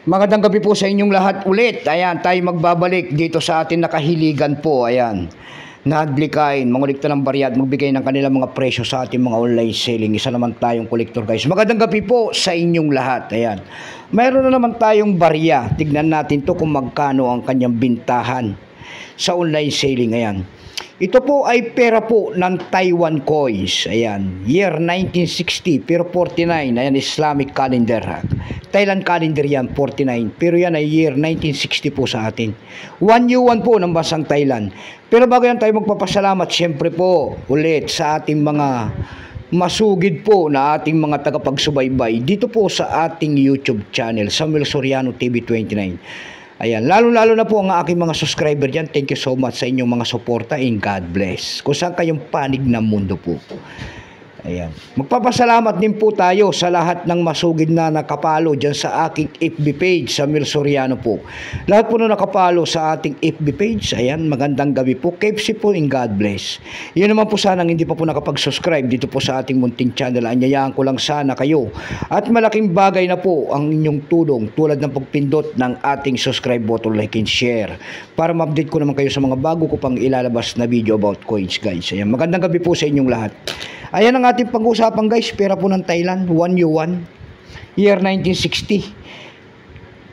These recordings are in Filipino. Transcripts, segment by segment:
Magandang gabi po sa inyong lahat ulit. Ayan, tayo magbabalik dito sa atin nakahiligan po. Ayan, nahadlikain, mangulikta ng barya at magbigay ng kanilang mga presyo sa ating mga online selling. Isa naman tayong kolektor guys. Magandang gabi po sa inyong lahat. Ayan, mayroon na naman tayong barya. Tignan natin to kung magkano ang kanyang bintahan sa online selling. Ayan, ito po ay pera po ng Taiwan coins. Ayan, year 1960 pero 49. Ayan, Islamic calendar. Thailand calendar yan, 49. Pero yan ay year 1960 po sa atin. 1 yuan po ng bansang Thailand. Pero bago yan tayo magpapasalamat, syempre po ulit sa ating mga masugid po na ating mga tagapagsubaybay dito po sa ating YouTube channel, Samuel Soriano TV 29. Ayan, lalo-lalo na po ang aking mga subscriber dyan. Thank you so much sa inyong mga suporta and God bless. Kung saan kayong panig ng mundo po. Ayan, magpapasalamat din po tayo sa lahat ng masugid na nakapalo dyan sa aking FB page, Samuel Soriano po. Lahat po na nakapalo sa ating FB page, ayan, magandang gabi po. KFC po and God bless. Yun naman po sanang hindi pa po nakapag-subscribe dito po sa ating munting channel. Anyayaan ko lang sana kayo. At malaking bagay na po ang inyong tulong tulad ng pagpindot ng ating subscribe button, like and share. Para ma-update ko naman kayo sa mga bago ko pang ilalabas na video about coins guys. Ayan, magandang gabi po sa inyong lahat. Ayan ang ating pag-uusapan guys, pera po ng Thailand, 1 yuan, year 1960.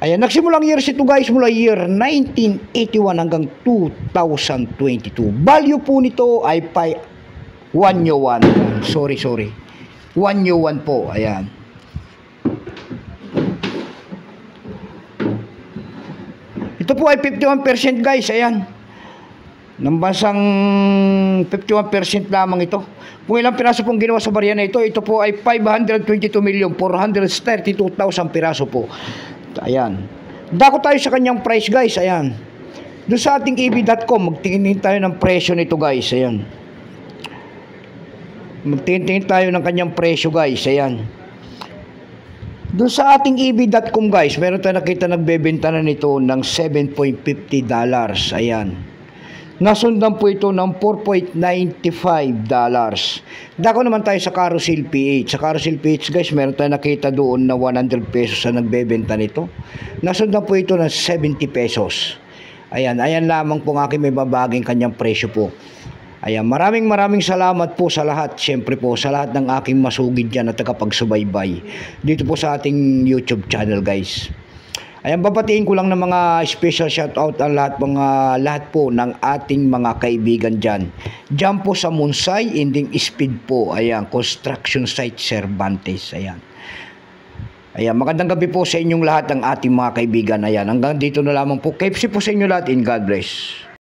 Ayan, nagsimulang years ito guys mula year 1981 hanggang 2022. Value po nito ay 1 yuan. Sorry. 1 yuan po, ayan. Ito po ay 51% guys, ayan. Ng bansang 51% lamang ito. Kung ilang piraso pong ginawa sa barya na ito, ito po ay 522,432,000 piraso po. Ayan. Dako tayo sa kanyang price guys, ayan. Doon sa ating eb.com, magtingin tayo ng presyo nito guys, ayan. Magtingin tayo ng kanyang presyo guys, ayan. Doon sa ating eb.com guys, meron tayo nakita nagbebenta na nito ng $7.50. Ayan. Nasundan po ito ng $4.95. Dako naman tayo sa Carousel PH. Sa Carousel PH guys, meron tayo nakita doon na 100 pesos na nagbebenta nito. Nasundan po ito ng 70 pesos. Ayan, ayan lamang po ng aking may babaging kanyang presyo po. Ayan, maraming salamat po sa lahat. Siyempre po sa lahat ng aking masugid dyan at tagapagsubaybay dito po sa ating YouTube channel guys. Ayan, babatiin ko lang ng mga special shoutout ang lahat po ng ating mga kaibigan dyan. Dyan po sa Munsay, Ending Speed po. Ayan, construction site Cervantes. Ayan. Ayan, magandang gabi po sa inyong lahat ng ating mga kaibigan. Ayan, hanggang dito na lamang po. KFC po sa inyo lahat and God bless.